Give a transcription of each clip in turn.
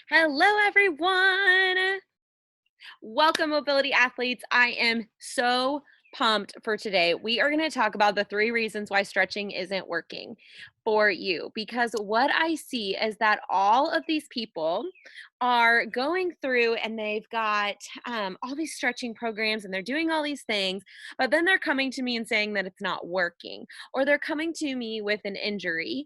Hello, everyone. Welcome, mobility athletes. I am so pumped for today. We are going to talk about the 3 reasons why stretching isn't working for you, because what I see is that all of these people are going through and they've got all these stretching programs and they're doing all these things, but then they're coming to me and saying that it's not working, or they're coming to me with an injury,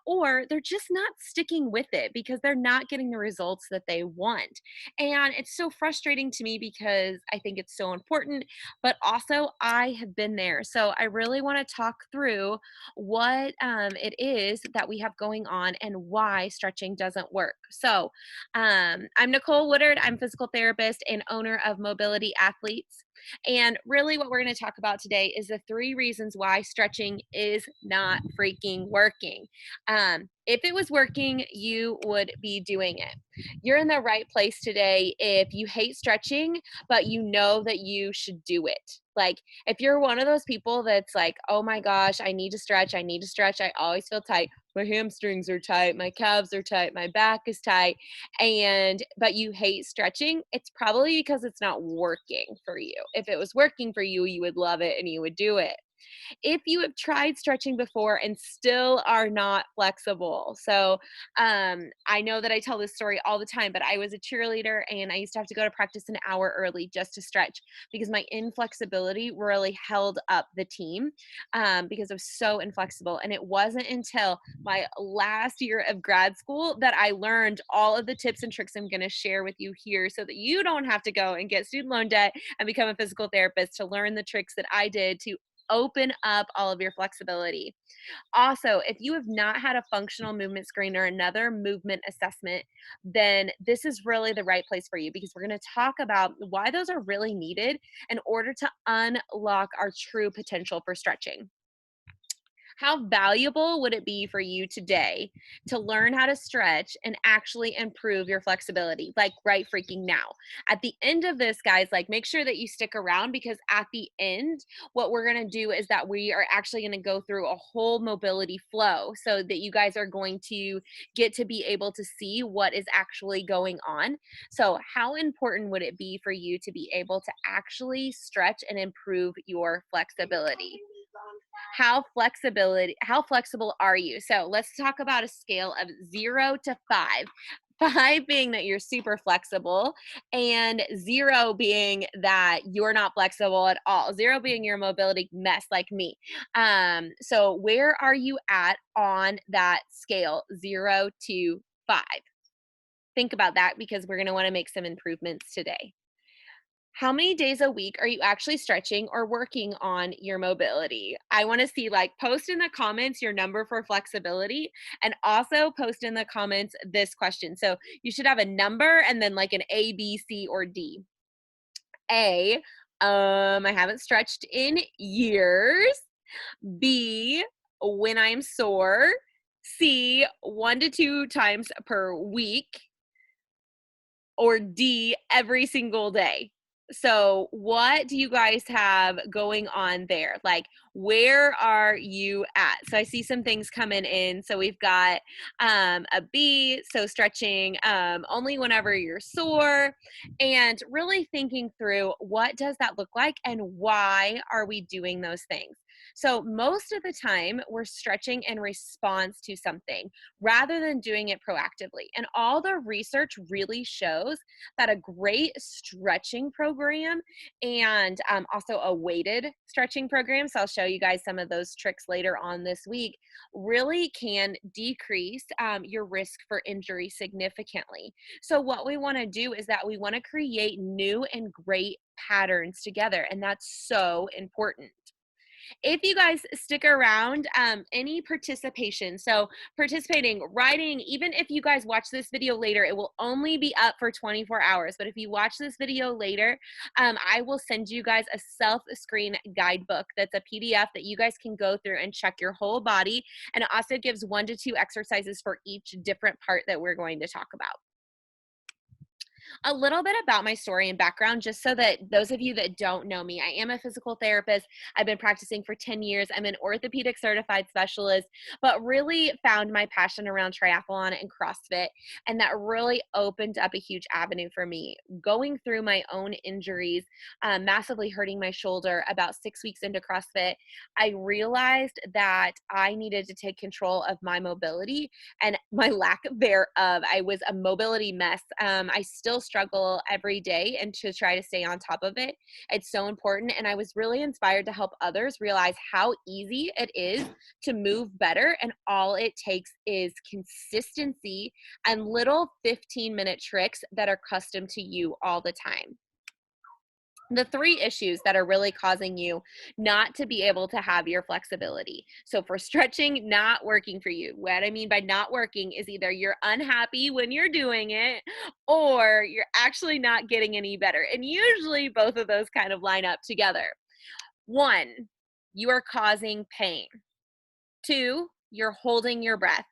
or they're just not sticking with it because they're not getting the results that they want. And it's so frustrating to me because I think it's so important, but also I have been there. So I really want to talk through what it is that we have going on and why stretching doesn't work. So I'm Nicole Woodard. I'm a physical therapist and owner of Mobility Athletes. And really, what we're going to talk about today is the 3 reasons why stretching is not freaking working. If it was working, you would be doing it. You're in the right place today if you hate stretching, but you know that you should do it. Like, if you're one of those people that's like, oh my gosh, I need to stretch, I need to stretch, I always feel tight. My hamstrings are tight, my calves are tight, my back is tight, but you hate stretching, it's probably because it's not working for you. If it was working for you, you would love it and you would do it. If you have tried stretching before and still are not flexible. So I know that I tell this story all the time, but I was a cheerleader and I used to have to go to practice an hour early just to stretch because my inflexibility really held up the team, because I was so inflexible. And it wasn't until my last year of grad school that I learned all of the tips and tricks I'm going to share with you here so that you don't have to go and get student loan debt and become a physical therapist to learn the tricks that I did to open up all of your flexibility. Also, if you have not had a functional movement screen or another movement assessment, then this is really the right place for you, because we're going to talk about why those are really needed in order to unlock our true potential for stretching. How valuable would it be for you today to learn how to stretch and actually improve your flexibility, like right freaking now? At the end of this, guys, like, make sure that you stick around, because at the end, what we're going to do is that we are actually going to go through a whole mobility flow so that you guys are going to get to be able to see what is actually going on. So, how important would it be for you to be able to actually stretch and improve your flexibility? How flexible are you? So let's talk about a scale of 0 to 5. 5 being that you're super flexible, and 0 being that you're not flexible at all. 0 being your mobility mess like me. So where are you at on that scale, 0 to 5? Think about that, because we're going to want to make some improvements today. How many days a week are you actually stretching or working on your mobility? I want to see, like, post in the comments your number for flexibility, and also post in the comments this question. So you should have a number and then like an A, B, C, or D. A, I haven't stretched in years. B, when I'm sore. C, 1 to 2 times per week. Or D, every single day. So what do you guys have going on there? Like, where are you at? So I see some things coming in. So we've got a B, so stretching only whenever you're sore, and really thinking through, what does that look like and why are we doing those things? So most of the time we're stretching in response to something rather than doing it proactively. And all the research really shows that a great stretching program, and also a weighted stretching program, so I'll show you guys some of those tricks later on this week, really can decrease your risk for injury significantly. So what we want to do is that we want to create new and great patterns together, and that's so important. If you guys stick around, any participation, so participating, writing, even if you guys watch this video later, it will only be up for 24 hours. But if you watch this video later, I will send you guys a self-screen guidebook that's a PDF that you guys can go through and check your whole body. And it also gives 1 to 2 exercises for each different part that we're going to talk about. A little bit about my story and background, just so that those of you that don't know me, I am a physical therapist. I've been practicing for 10 years. I'm an orthopedic certified specialist, but really found my passion around triathlon and CrossFit. And that really opened up a huge avenue for me. Going through my own injuries, massively hurting my shoulder about 6 weeks into CrossFit, I realized that I needed to take control of my mobility and my lack thereof. I was a mobility mess. I still struggle every day and to try to stay on top of it. It's so important. And I was really inspired to help others realize how easy it is to move better. And all it takes is consistency and little 15-minute tricks that are custom to you all the time. The three issues that are really causing you not to be able to have your flexibility. So for stretching not working for you, what I mean by not working is either you're unhappy when you're doing it or you're actually not getting any better. And usually both of those kind of line up together. One, you are causing pain. Two, you're holding your breath.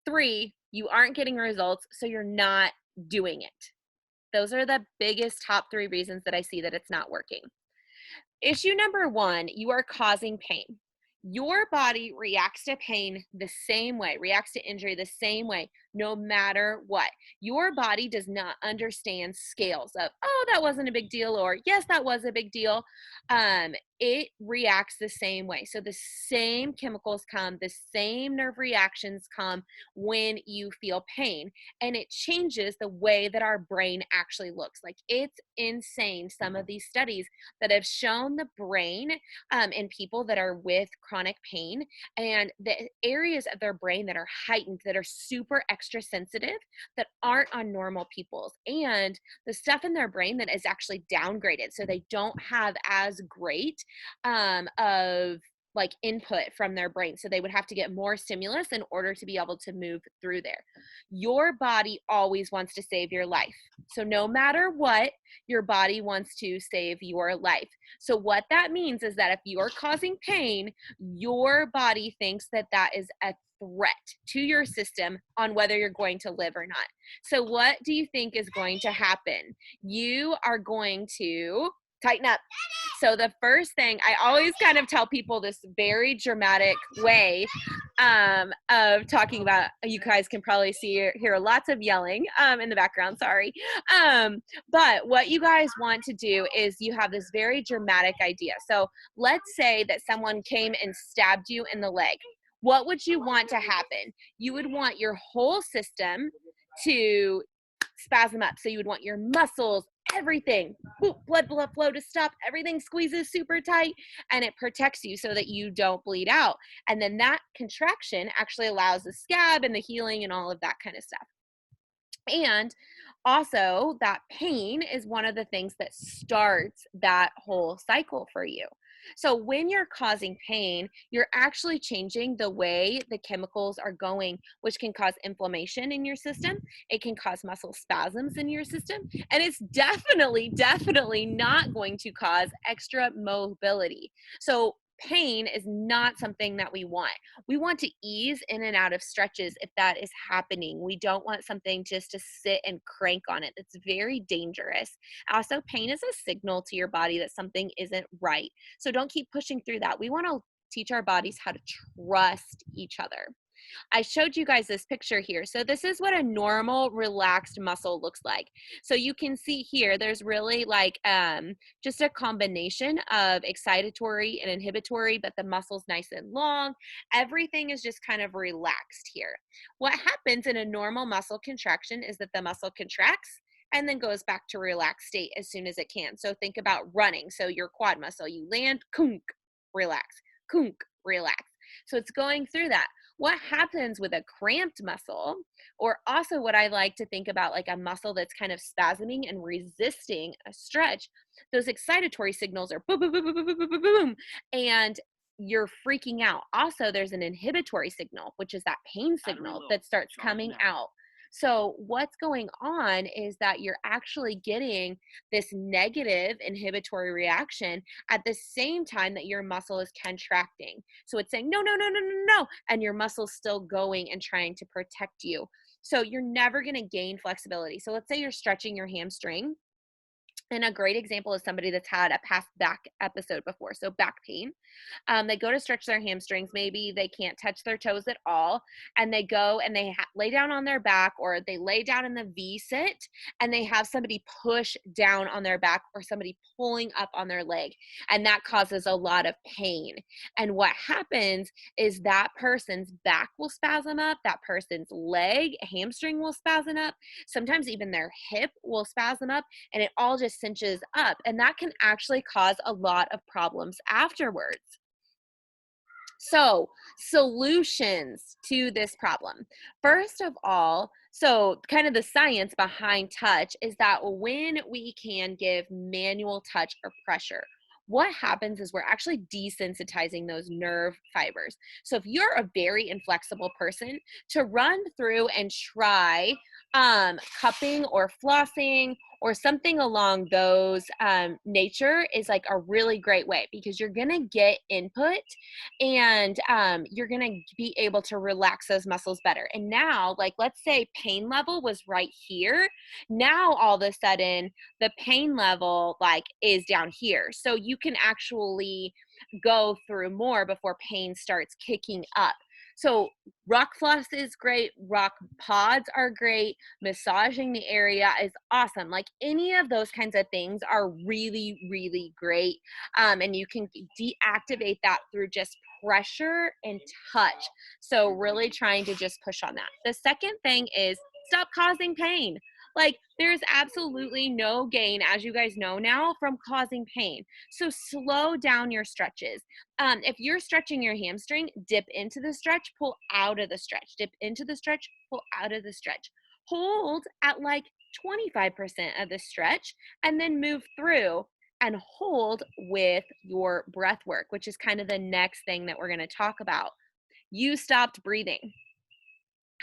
Three, you aren't getting results, so you're not doing it. Those are the biggest top three reasons that I see that it's not working. Issue number one, you are causing pain. Your body reacts to pain the same way, reacts to injury the same way, no matter what. Your body does not understand scales of, oh, that wasn't a big deal, or yes, that was a big deal. It reacts the same way. So the same chemicals come, the same nerve reactions come when you feel pain, and it changes the way that our brain actually looks. Like, it's insane, some of these studies that have shown the brain in people that are with chronic pain and the areas of their brain that are heightened, that are super extra sensitive, that aren't on normal people's, and the stuff in their brain that is actually downgraded. So they don't have as great of like input from their brain. So they would have to get more stimulus in order to be able to move through there. Your body always wants to save your life. So no matter what, your body wants to save your life. So what that means is that if you're causing pain, your body thinks that that is a threat to your system on whether you're going to live or not. So what do you think is going to happen? You are going to tighten up. So the first thing, I always kind of tell people this very dramatic way of talking about, you guys can probably hear lots of yelling in the background, sorry. But what you guys want to do is you have this very dramatic idea. So let's say that someone came and stabbed you in the leg. What would you want to happen? You would want your whole system to spasm up. So you would want your muscles, everything, blood flow to stop, everything squeezes super tight, and it protects you so that you don't bleed out. And then that contraction actually allows the scab and the healing and all of that kind of stuff. And also, that pain is one of the things that starts that whole cycle for you. So when you're causing pain, you're actually changing the way the chemicals are going, which can cause inflammation in your system. It can cause muscle spasms in your system. And it's definitely not going to cause extra mobility. So pain is not something that we want. We want to ease in and out of stretches if that is happening. We don't want something just to sit and crank on it. It's very dangerous. Also, pain is a signal to your body that something isn't right. So don't keep pushing through that. We want to teach our bodies how to trust each other. I showed you guys this picture here. So this is what a normal relaxed muscle looks like. So you can see here, there's really like just a combination of excitatory and inhibitory, but the muscle's nice and long. Everything is just kind of relaxed here. What happens in a normal muscle contraction is that the muscle contracts and then goes back to relaxed state as soon as it can. So think about running. So your quad muscle, you land, kunk, relax, kunk, relax. So it's going through that. What happens with a cramped muscle, or also what I like to think about like a muscle that's kind of spasming and resisting a stretch, those excitatory signals are boom, boom, boom, boom, boom, boom, boom, boom, and you're freaking out. Also, there's an inhibitory signal, which is that pain signal that starts coming out. So, what's going on is that you're actually getting this negative inhibitory reaction at the same time that your muscle is contracting. So, it's saying, no, no, no, no, no, no. And your muscle's still going and trying to protect you. So, you're never going to gain flexibility. So, let's say you're stretching your hamstring, and a great example is somebody that's had a past back episode before, so back pain. They go to stretch their hamstrings. Maybe they can't touch their toes at all. And they go and they lay down on their back, or they lay down in the V sit, and they have somebody push down on their back or somebody pulling up on their leg. And that causes a lot of pain. And what happens is that person's back will spasm up, that person's leg, hamstring will spasm up, sometimes even their hip will spasm up, and it all just cinches up. And that can actually cause a lot of problems afterwards. So, solutions to this problem. First of all, so kind of the science behind touch is that when we can give manual touch or pressure, what happens is we're actually desensitizing those nerve fibers. So, if you're a very inflexible person, to run through and try cupping or flossing or something along those nature is like a really great way, because you're going to get input, and you're going to be able to relax those muscles better. And now, like, let's say pain level was right here. Now, all of a sudden, the pain level like is down here. So you can actually go through more before pain starts kicking up. So rock floss is great. Rock pods are great. Massaging the area is awesome. Like, any of those kinds of things are really, really great. And you can deactivate that through just pressure and touch. So really trying to just push on that. The second thing is stop causing pain. Like, there's absolutely no gain, as you guys know now, from causing pain. So slow down your stretches. If you're stretching your hamstring, dip into the stretch, pull out of the stretch, dip into the stretch, pull out of the stretch. Hold at like 25% of the stretch, and then move through and hold with your breath work, which is kind of the next thing that we're going to talk about. You stopped breathing.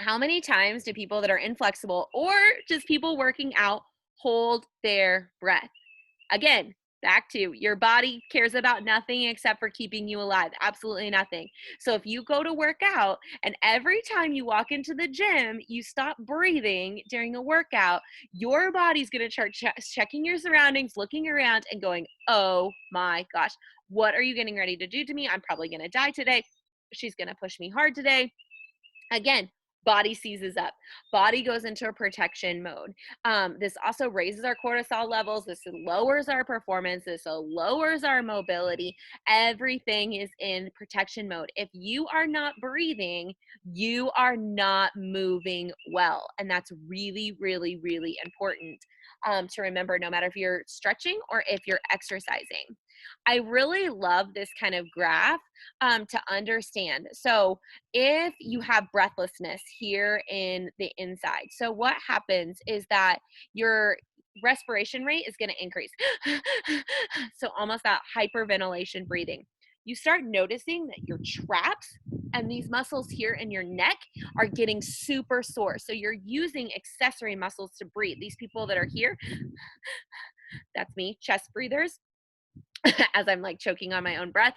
How many times do people that are inflexible or just people working out hold their breath? Again, back to your body cares about nothing except for keeping you alive. Absolutely nothing. So if you go to work out and every time you walk into the gym, you stop breathing during a workout, your body's going to start checking your surroundings, looking around and going, oh my gosh, what are you getting ready to do to me? I'm probably going to die today. She's going to push me hard today. Again, body seizes up. Body goes into a protection mode. This also raises our cortisol levels. This lowers our performance. This lowers our mobility. Everything is in protection mode. If you are not breathing, you are not moving well. And that's really, really, really important to remember, no matter if you're stretching or if you're exercising. I really love this kind of graph to understand. So if you have breathlessness here in the inside, so what happens is that your respiration rate is going to increase. So almost that hyperventilation breathing. You start noticing that your traps and these muscles here in your neck are getting super sore. So you're using accessory muscles to breathe. These people that are here, that's me, chest breathers, as I'm like choking on my own breath.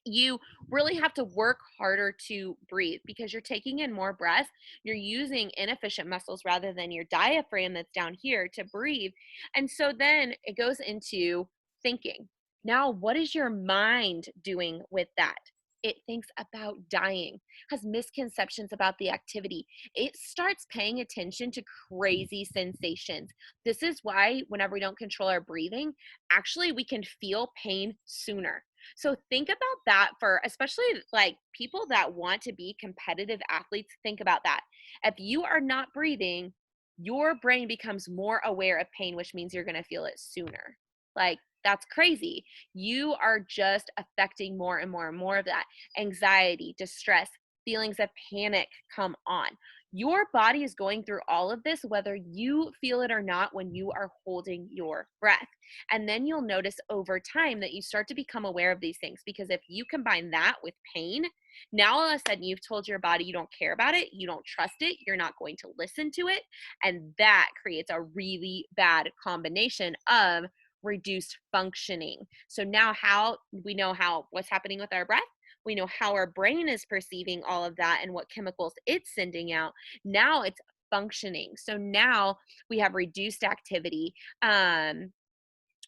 You really have to work harder to breathe because you're taking in more breath. You're using inefficient muscles rather than your diaphragm that's down here to breathe. And so then it goes into thinking. Now, what is your mind doing with that? It thinks about dying, has misconceptions about the activity. It starts paying attention to crazy sensations. This is why, whenever we don't control our breathing, actually we can feel pain sooner. So think about that, for especially like people that want to be competitive athletes. Think about that. If you are not breathing, your brain becomes more aware of pain, which means you're going to feel it sooner. Like, that's crazy. You are just affecting more and more and more of that anxiety, distress, feelings of panic come on. Your body is going through all of this, whether you feel it or not, when you are holding your breath. And then you'll notice over time that you start to become aware of these things, because if you combine that with pain, now all of a sudden you've told your body you don't care about it, you don't trust it, you're not going to listen to it. And that creates a really bad combination of reduced functioning. So now how we know how what's happening with our breath, we know how our brain is perceiving all of that and what chemicals it's sending out. Now it's functioning. So now we have reduced activity.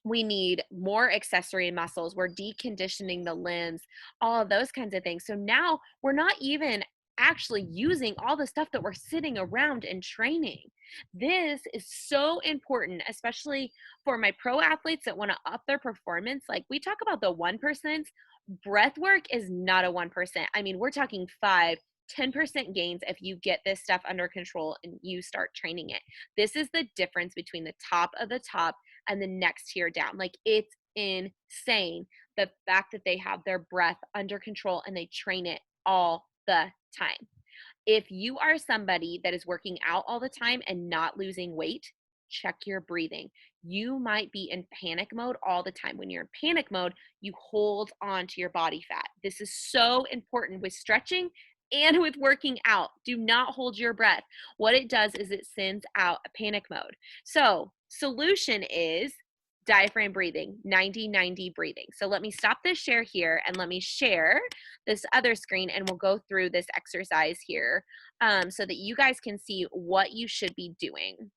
We need more accessory muscles. We're deconditioning the limbs, all of those kinds of things. So now we're not even actually using all the stuff that we're sitting around and training. This is so important, especially for my pro athletes that want to up their performance. Like we talk about the 1%, breath work is not a 1%. I mean, we're talking 10% gains if you get this stuff under control and you start training it. This is the difference between the top of the top and the next tier down. Like it's insane the fact that they have their breath under control and they train it all the time. If you are somebody that is working out all the time and not losing weight, check your breathing. You might be in panic mode all the time. When you're in panic mode, you hold on to your body fat. This is so important with stretching and with working out. Do not hold your breath. What it does is it sends out a panic mode. So, solution is diaphragm breathing, 90-90 breathing. So let me stop this share here and let me share this other screen and we'll go through this exercise here so that you guys can see what you should be doing.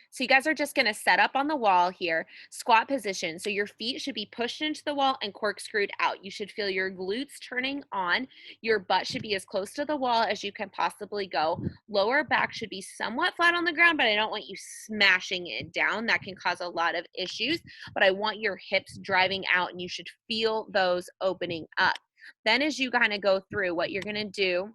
So you guys are just going to set up on the wall here, squat position. So your feet should be pushed into the wall and corkscrewed out. You should feel your glutes turning on. Your butt should be as close to the wall as you can possibly go. Lower back should be somewhat flat on the ground, but I don't want you smashing it down. That can cause a lot of issues, but I want your hips driving out and you should feel those opening up. Then as you kind of go through, what you're going to do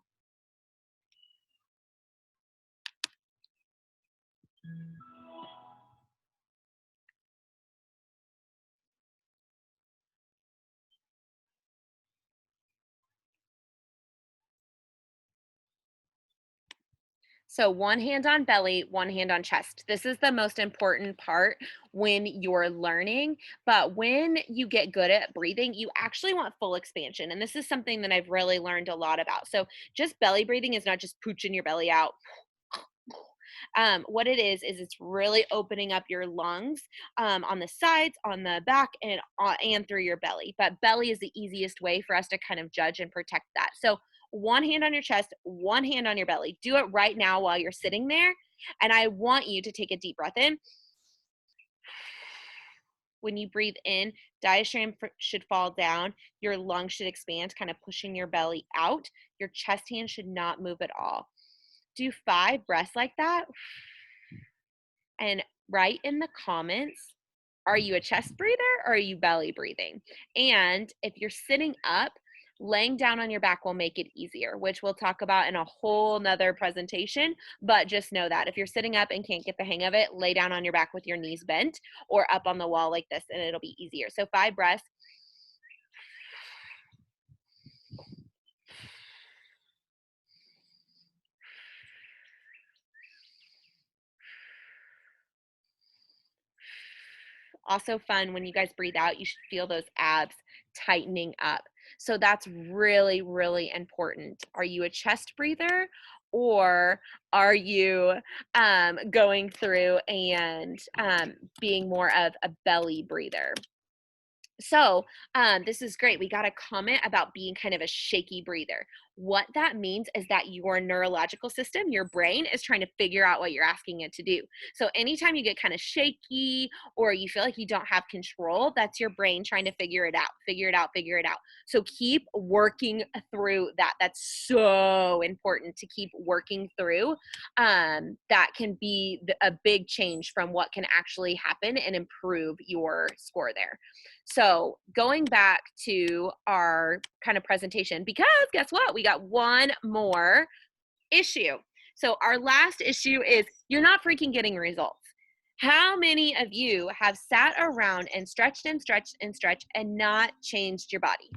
So one hand on belly, one hand on chest. This is the most important part when you're learning. But when you get good at breathing, you actually want full expansion. And this is something that I've really learned a lot about. So just belly breathing is not just pooching your belly out. What it is it's really opening up your lungs on the sides, on the back, and through your belly. But belly is the easiest way for us to kind of judge and protect that. So one hand on your chest, one hand on your belly. Do it right now while you're sitting there. And I want you to take a deep breath in. When you breathe in, diaphragm should fall down. Your lungs should expand, kind of pushing your belly out. Your chest hand should not move at all. Do 5 breaths like that. And write in the comments, are you a chest breather or are you belly breathing? And if you're sitting up, laying down on your back will make it easier, which we'll talk about in a whole nother presentation. But just know that if you're sitting up and can't get the hang of it, lay down on your back with your knees bent or up on the wall like this, and it'll be easier. So 5 breaths. Also fun, when you guys breathe out, you should feel those abs tightening up. So that's really, really important. Are you a chest breather or are you going through and being more of a belly breather? So this is great. We got a comment about being kind of a shaky breather. What that means is that your neurological system, your brain, is trying to figure out what you're asking it to do. So anytime you get kind of shaky or you feel like you don't have control, that's your brain trying to figure it out, figure it out, figure it out. So keep working through that. That's so important to keep working through. That can be a big change from what can actually happen and improve your score there. So going back to our kind of presentation, because guess what? We got one more issue. So our last issue is you're not freaking getting results. How many of you have sat around and stretched and stretched and stretched and not changed your body?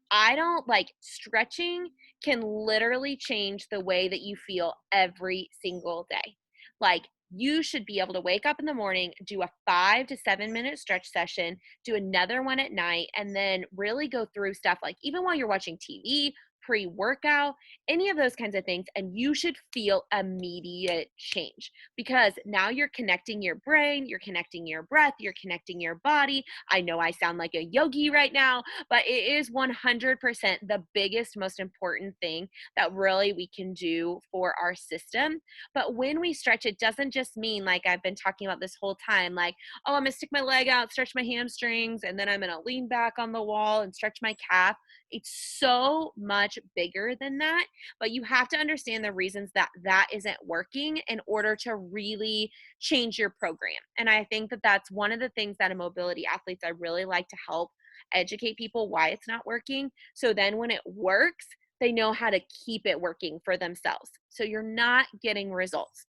I don't like stretching can literally change the way that you feel every single day. Like you should be able to wake up in the morning, do a 5 to 7 minute stretch session, do another one at night, and then really go through stuff like even while you're watching TV, pre workout, any of those kinds of things. And you should feel immediate change because now you're connecting your brain, you're connecting your breath, you're connecting your body. I know I sound like a yogi right now, but it is 100% the biggest, most important thing that really we can do for our system. But when we stretch, it doesn't just mean like I've been talking about this whole time, like, oh, I'm gonna stick my leg out, stretch my hamstrings, and then I'm gonna lean back on the wall and stretch my calf. It's so much bigger than that, but you have to understand the reasons that that isn't working in order to really change your program. And I think that that's one of the things that in mobility athletes I really like to help educate people why it's not working. So then when it works, they know how to keep it working for themselves. So you're not getting results.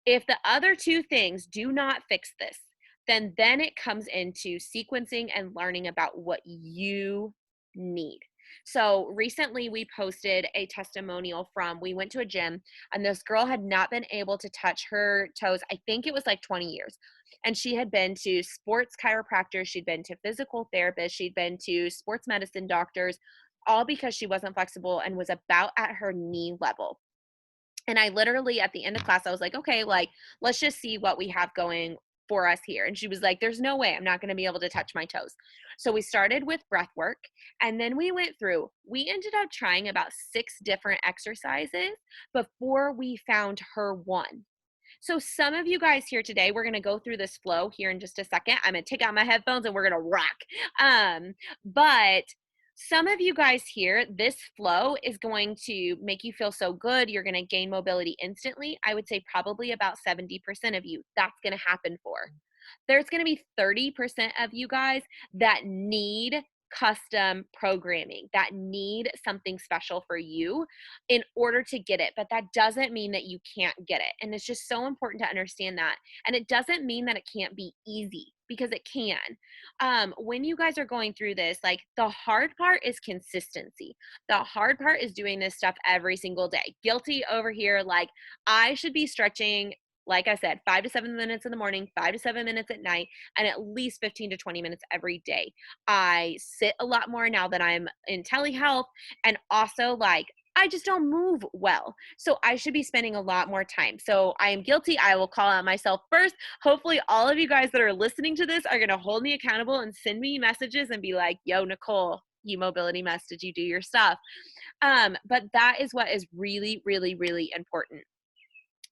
If the other two things do not fix this, then it comes into sequencing and learning about what you need. So recently we posted a testimonial from we went to a gym and this girl had not been able to touch her toes. I think it was like 20 years. And she had been to sports chiropractors, she'd been to physical therapists, she'd been to sports medicine doctors, all because she wasn't flexible and was about at her knee level. And I literally at the end of class, I was like, okay, like, let's just see what we have going for us here. And she was like, there's no way I'm not going to be able to touch my toes. So we started with breath work and then we went through, we ended up trying about 6 different exercises before we found her one. So some of you guys here today, we're going to go through this flow here in just a second. I'm going to take out my headphones and we're going to rock. But some of you guys here, this flow is going to make you feel so good. You're going to gain mobility instantly. I would say probably about 70% of you, that's going to happen for. There's going to be 30% of you guys that need custom programming, that need something special for you in order to get it. But that doesn't mean that you can't get it. And it's just so important to understand that. And it doesn't mean that it can't be easy because it can. When you guys are going through this, like the hard part is consistency. The hard part is doing this stuff every single day. Guilty over here. Like I should be stretching, like I said, 5 to 7 minutes in the morning, 5 to 7 minutes at night, and at least 15 to 20 minutes every day. I sit a lot more now that I'm in telehealth, and also like I just don't move well. So I should be spending a lot more time. So I am guilty. I will call out myself first. Hopefully all of you guys that are listening to this are going to hold me accountable and send me messages and be like, yo, Nicole, you mobility mess, did you do your stuff? But that is what is really, really, really important.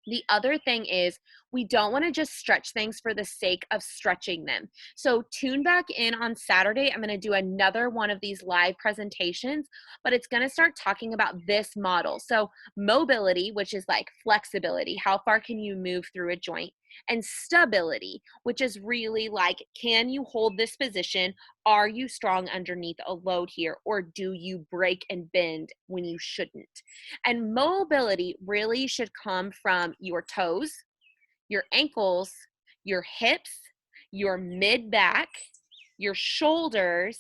The other thing is we don't want to just stretch things for the sake of stretching them. So tune back in on Saturday. I'm going to do another one of these live presentations, but it's going to start talking about this model. So mobility, which is like flexibility, how far can you move through a joint? And stability, which is really like, can you hold this position? Are you strong underneath a load here? Or do you break and bend when you shouldn't? And mobility really should come from your toes, your ankles, your hips, your mid back, your shoulders,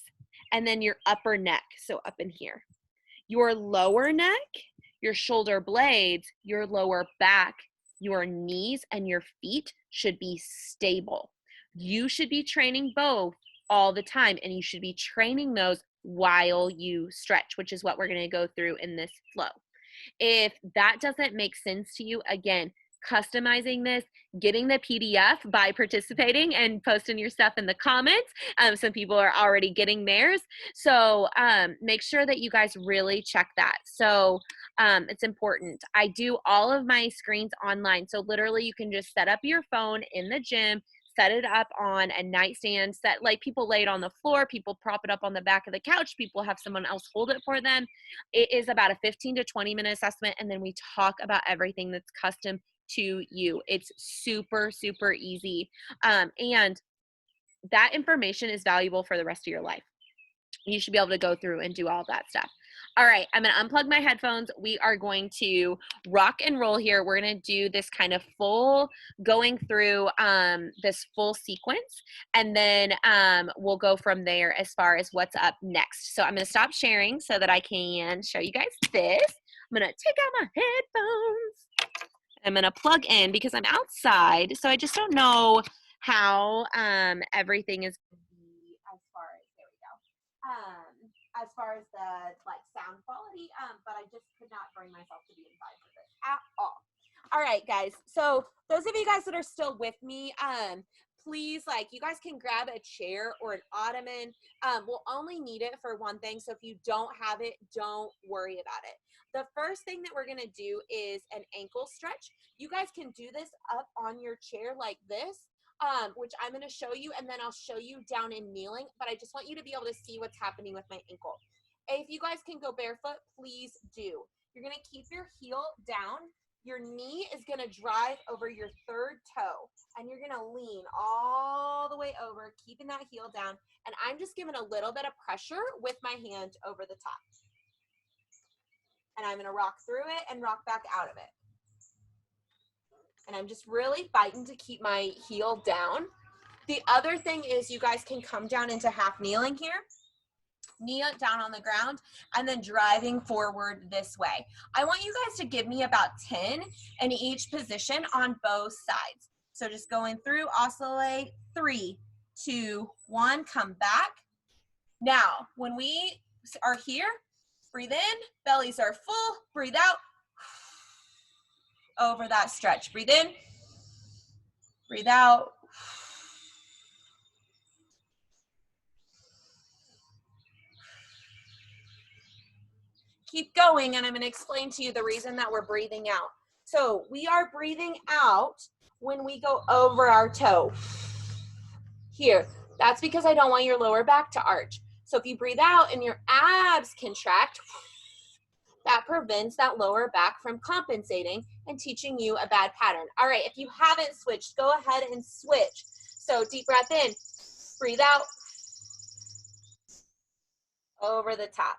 and then your upper neck. So up in here, your lower neck, your shoulder blades, your lower back, your knees, and your feet should be stable. You should be training both all the time, and you should be training those while you stretch, which is what we're going to go through in this flow. If that doesn't make sense to you, again, customizing this, getting the PDF by participating and posting your stuff in the comments. Some people are already getting theirs. So make sure that you guys really check that. So it's important. I do all of my screens online. So literally you can just set up your phone in the gym, set it up on a nightstand, set like people lay it on the floor, people prop it up on the back of the couch, people have someone else hold it for them. It is about a 15 to 20 minute assessment. And then we talk about everything that's custom to you. It's super, super easy. And that information is valuable for the rest of your life. You should be able to go through and do all that stuff. All right, I'm gonna unplug my headphones. We are going to rock and roll here. We're gonna do this kind of full going through this full sequence, and then we'll go from there as far as what's up next. So I'm gonna stop sharing so that I can show you guys this. I'm gonna take out my headphones. I'm gonna plug in because I'm outside, so I just don't know how everything is gonna be as far as, there we go. As far as the like sound quality, but I just could not bring myself to be inside for this at all. All right, guys. So those of you guys that are still with me, please, like, you guys can grab a chair or an ottoman. We'll only need it for one thing. So if you don't have it, don't worry about it. The first thing that we're gonna do is an ankle stretch. You guys can do this up on your chair like this. Which I'm going to show you, and then I'll show you down in kneeling, but I just want you to be able to see what's happening with my ankle. If you guys can go barefoot, please do. You're going to keep your heel down. Your knee is going to drive over your third toe, and you're going to lean all the way over, keeping that heel down, and I'm just giving a little bit of pressure with my hand over the top. And I'm going to rock through it and rock back out of it. And I'm just really fighting to keep my heel down. The other thing is you guys can come down into half kneeling here, knee down on the ground, and then driving forward this way. I want you guys to give me about 10 in each position on both sides. So just going through, oscillate, 3, 2, 1, come back. Now, when we are here, breathe in, bellies are full, breathe out. Over that stretch. Breathe in, breathe out. Keep going, and I'm going to explain to you the reason that we're breathing out. So we are breathing out when we go over our toe. Here, that's because I don't want your lower back to arch. So if you breathe out and your abs contract, that prevents that lower back from compensating and teaching you a bad pattern. All right, if you haven't switched, go ahead and switch. So deep breath in, breathe out, over the top.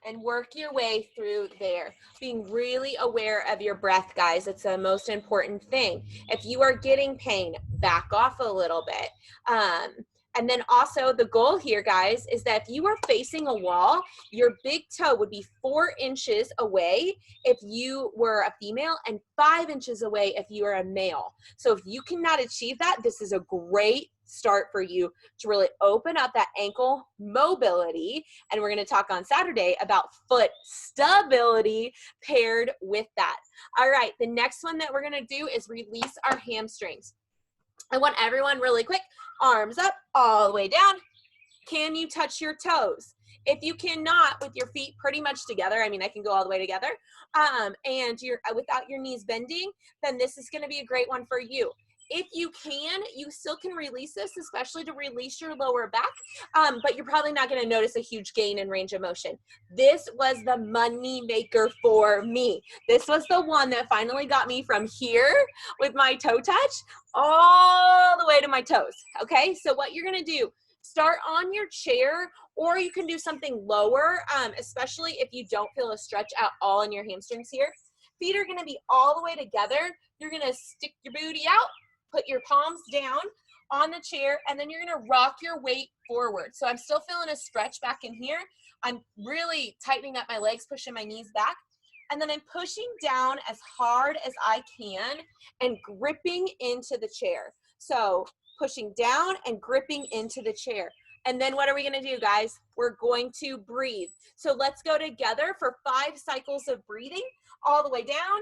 And work your way through there. Being really aware of your breath, guys. It's the most important thing. If you are getting pain, back off a little bit. And then also the goal here, guys, is that if you are facing a wall, your big toe would be 4 inches away if you were a female and 5 inches away if you are a male. So if you cannot achieve that, this is a great start for you to really open up that ankle mobility. And we're going to talk on Saturday about foot stability paired with that. All right, the next one that we're going to do is release our hamstrings. I want everyone really quick, arms up, all the way down. Can you touch your toes? If you cannot, with your feet pretty much together, I mean, I can go all the way together, and you're without your knees bending, then this is going to be a great one for you. If you can, you still can release this, especially to release your lower back, but you're probably not going to notice a huge gain in range of motion. This was the money maker for me. This was the one that finally got me from here with my toe touch all the way to my toes, okay? So what you're going to do, start on your chair, or you can do something lower, especially if you don't feel a stretch at all in your hamstrings here. Feet are going to be all the way together. You're going to stick your booty out. Put your palms down on the chair, and then you're going to rock your weight forward. So I'm still feeling a stretch back in here. I'm really tightening up my legs, pushing my knees back. And then I'm pushing down as hard as I can and gripping into the chair. So pushing down and gripping into the chair. And then what are we going to do, guys? We're going to breathe. So let's go together for 5 cycles of breathing all the way down.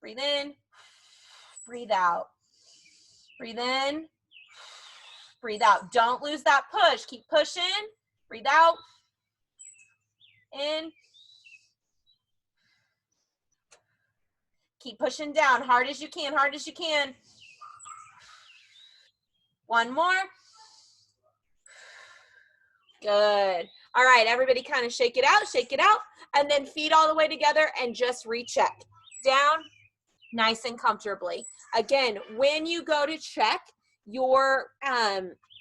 Breathe in. Breathe out. Breathe in. Breathe out. Don't lose that push. Keep pushing. Breathe out. In. Keep pushing down. Hard as you can. Hard as you can. One more. Good. All right, everybody kind of shake it out, and then feet all the way together and just recheck. Down, nice and comfortably. Again, when you go to check your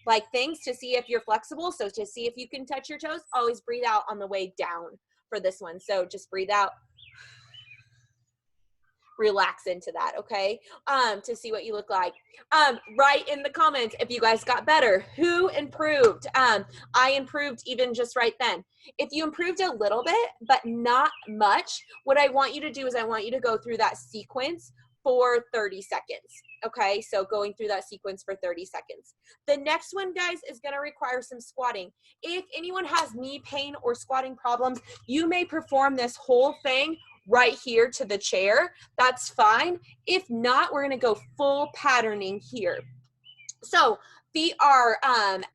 like things to see if you're flexible. So to see if you can touch your toes, always breathe out on the way down for this one. So just breathe out, relax into that, okay? To see what you look like. Write in the comments if you guys got better. Who improved? I improved even just right then. If you improved a little bit, but not much, what I want you to do is I want you to go through that sequence for 30 seconds. Okay, so going through that sequence for 30 seconds. The next one, guys, is gonna require some squatting. If anyone has knee pain or squatting problems, you may perform this whole thing right here to the chair. That's fine. If not, we're gonna go full patterning here. So feet are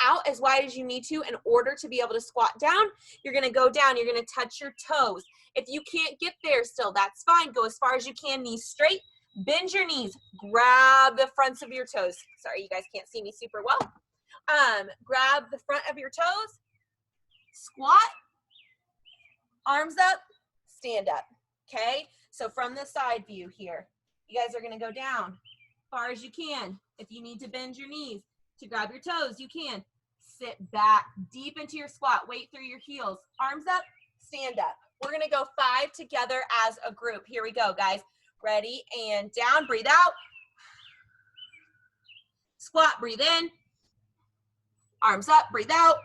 out as wide as you need to in order to be able to squat down. You're gonna go down, you're gonna touch your toes. If you can't get there still, that's fine. Go as far as you can, knees straight. Bend your knees, grab the fronts of your toes. Sorry, you guys can't see me super well. Grab the front of your toes, squat, arms up, stand up, okay? So from the side view here, you guys are gonna go down as far as you can. If you need to bend your knees to grab your toes, you can. Sit back deep into your squat, weight through your heels, arms up, stand up. We're gonna go 5 together as a group. Here we go, guys. Ready, and down, breathe out. Squat, breathe in. Arms up, breathe out.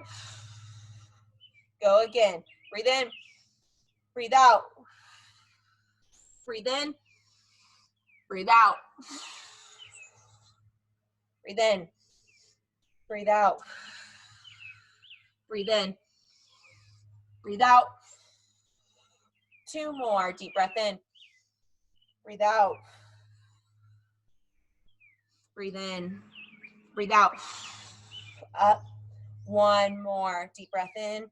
Go again. Breathe in, breathe out. Breathe in, breathe out. Breathe in, breathe out. Breathe in, breathe out. 2 more, deep breath in. Breathe out. Breathe in, breathe out. Up. 1 more, deep breath in.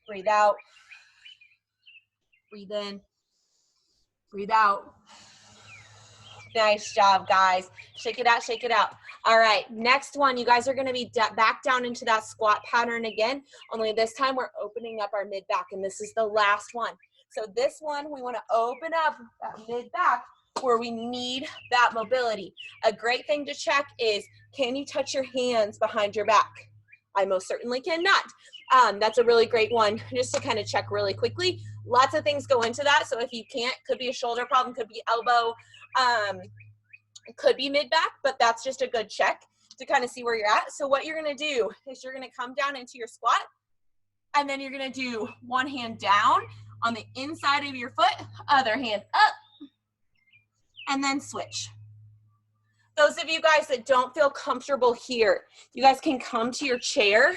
Breathe out. Breathe in, breathe out. Nice job, guys. Shake it out, shake it out. All right, next one, you guys are gonna be back down into that squat pattern again, only this time we're opening up our mid-back, and this is the last one. So this one, we wanna open up that mid-back where we need that mobility. A great thing to check is, can you touch your hands behind your back? I most certainly cannot. That's a really great one just to kind of check really quickly. Lots of things go into that. So if you can't, could be a shoulder problem, could be elbow, could be mid-back, but that's just a good check to kind of see where you're at. So what you're gonna do is you're gonna come down into your squat, and then you're gonna do one hand down on the inside of your foot, other hand up, and then switch. Those of you guys that don't feel comfortable here, you guys can come to your chair,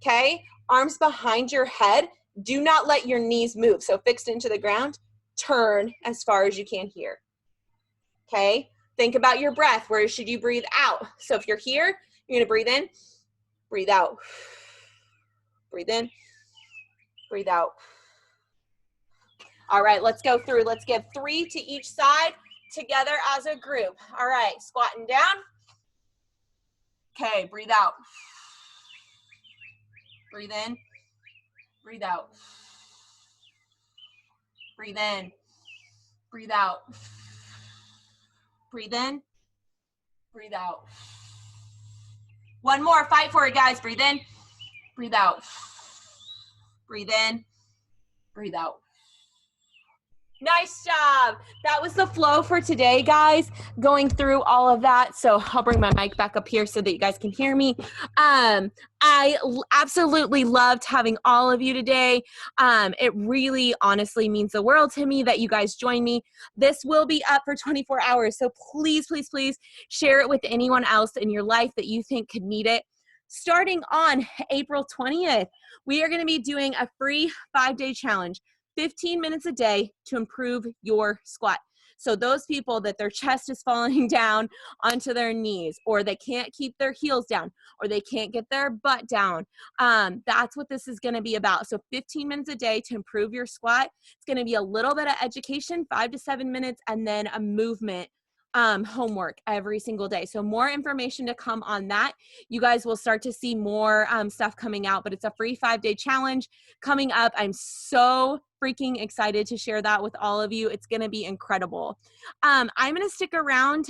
okay? Arms behind your head. Do not let your knees move. So fixed into the ground, turn as far as you can here, okay? Think about your breath. Where should you breathe out? So if you're here, you're gonna breathe in, breathe out. Breathe in, breathe out. All right, let's go through. Let's give 3 to each side together as a group. All right, squatting down. Okay, breathe out. Breathe in, breathe out. Breathe in, breathe out. Breathe in, breathe out. 1 more, fight for it, guys. Breathe in, breathe out. Breathe in, breathe out. Nice job. That was the flow for today, guys, going through all of that. So I'll bring my mic back up here so that you guys can hear me. I absolutely loved having all of you today. It really honestly means the world to me that you guys join me. This will be up for 24 hours. So please, please, please share it with anyone else in your life that you think could need it. Starting on April 20th, we are going to be doing a free 5-day challenge. 15 minutes a day to improve your squat. So those people that their chest is falling down onto their knees, or they can't keep their heels down, or they can't get their butt down, that's what this is going to be about. So 15 minutes a day to improve your squat. It's going to be a little bit of education, 5 to 7 minutes, and then a movement homework every single day. So more information to come on that. You guys will start to see more stuff coming out, but it's a free 5-day challenge coming up. I'm so freaking excited to share that with all of you. It's going to be incredible. I'm going to stick around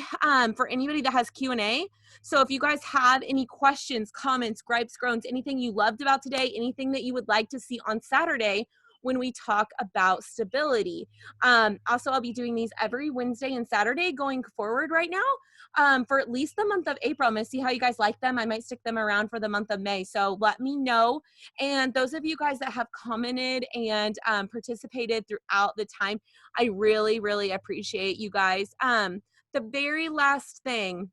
for anybody that has Q&A. So if you guys have any questions, comments, gripes, groans, anything you loved about today, anything that you would like to see on Saturday when we talk about stability. Also, I'll be doing these every Wednesday and Saturday going forward right now for at least the month of April. I'm going to see how you guys like them. I might stick them around for the month of May. So let me know. And those of you guys that have commented and participated throughout the time, I really, really appreciate you guys. The very last thing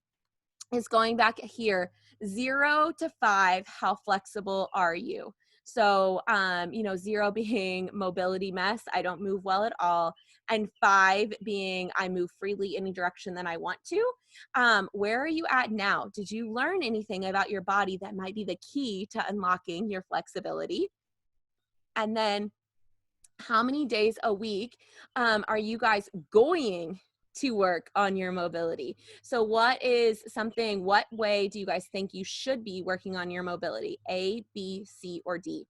is going back here, 0 to 5, how flexible are you? So, 0 being mobility mess, I don't move well at all. And 5 being I move freely any direction that I want to. Where are you at now? Did you learn anything about your body that might be the key to unlocking your flexibility? And then how many days a week are you guys going to work on your mobility? So what way do you guys think you should be working on your mobility? A, B, C, or D?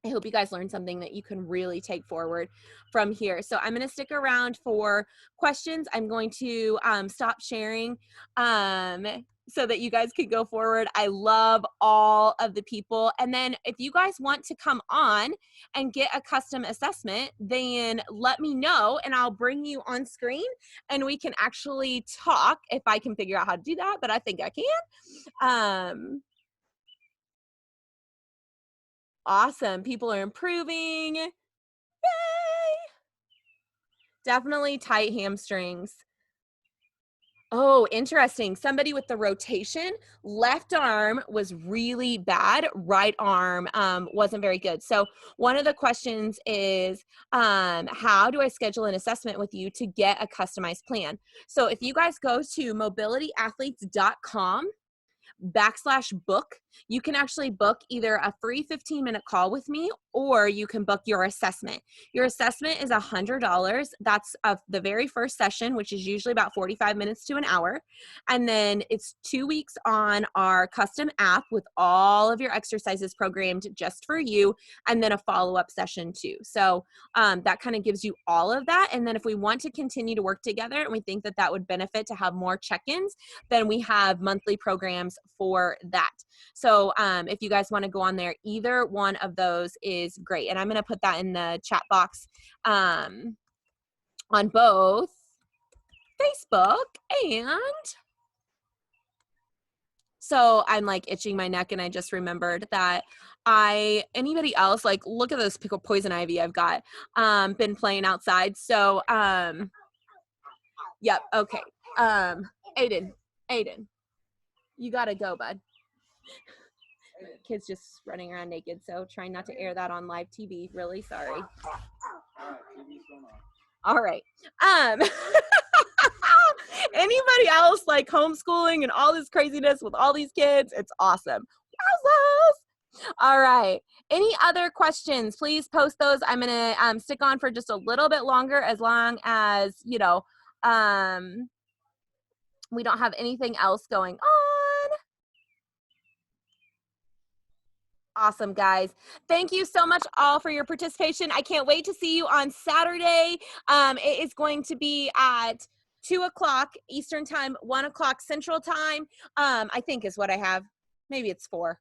I hope you guys learned something that you can really take forward from here. So I'm going to stick around for questions. I'm going to stop sharing so that you guys could go forward. I love all of the people. And then if you guys want to come on and get a custom assessment, then let me know and I'll bring you on screen and we can actually talk if I can figure out how to do that, but I think I can. Awesome. People are improving. Yay! Definitely tight hamstrings. Oh, interesting. Somebody with the rotation, left arm was really bad. Right arm wasn't very good. So one of the questions is, how do I schedule an assessment with you to get a customized plan? So if you guys go to mobilityathletes.com/book, you can actually book either a free 15-minute call with me or you can book your assessment. Your assessment is $100. That's of the very first session, which is usually about 45 minutes to an hour. And then it's 2 weeks on our custom app with all of your exercises programmed just for you, and then a follow-up session too. So that kind of gives you all of that. And then if we want to continue to work together and we think that that would benefit to have more check-ins, then we have monthly programs for that. So if you guys want to go on there, either one of those is great. And I'm going to put that in the chat box on both Facebook and so I'm like itching my neck and I just remembered that anybody else, like look at this poison ivy I've got been playing outside. So yep, okay. Aiden, you gotta go, bud. Kid's just running around naked, so trying not to air that on live TV. Really sorry. All right. Anybody else like homeschooling and all this craziness with all these kids? It's awesome. Wowzers. All right. Any other questions? Please post those. I'm going to stick on for just a little bit longer, as long as, we don't have anything else going on. Awesome, guys. Thank you so much all for your participation. I can't wait to see you on Saturday. It is going to be at 2 o'clock Eastern time, 1 o'clock Central time, I think is what I have. Maybe it's 4.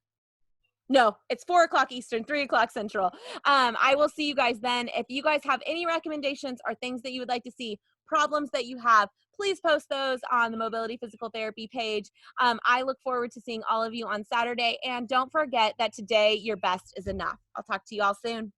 No, it's 4 o'clock Eastern, 3 o'clock Central. I will see you guys then. If you guys have any recommendations or things that you would like to see, problems that you have, please post those on the Mobility Physical Therapy page. I look forward to seeing all of you on Saturday. And don't forget that today, your best is enough. I'll talk to you all soon.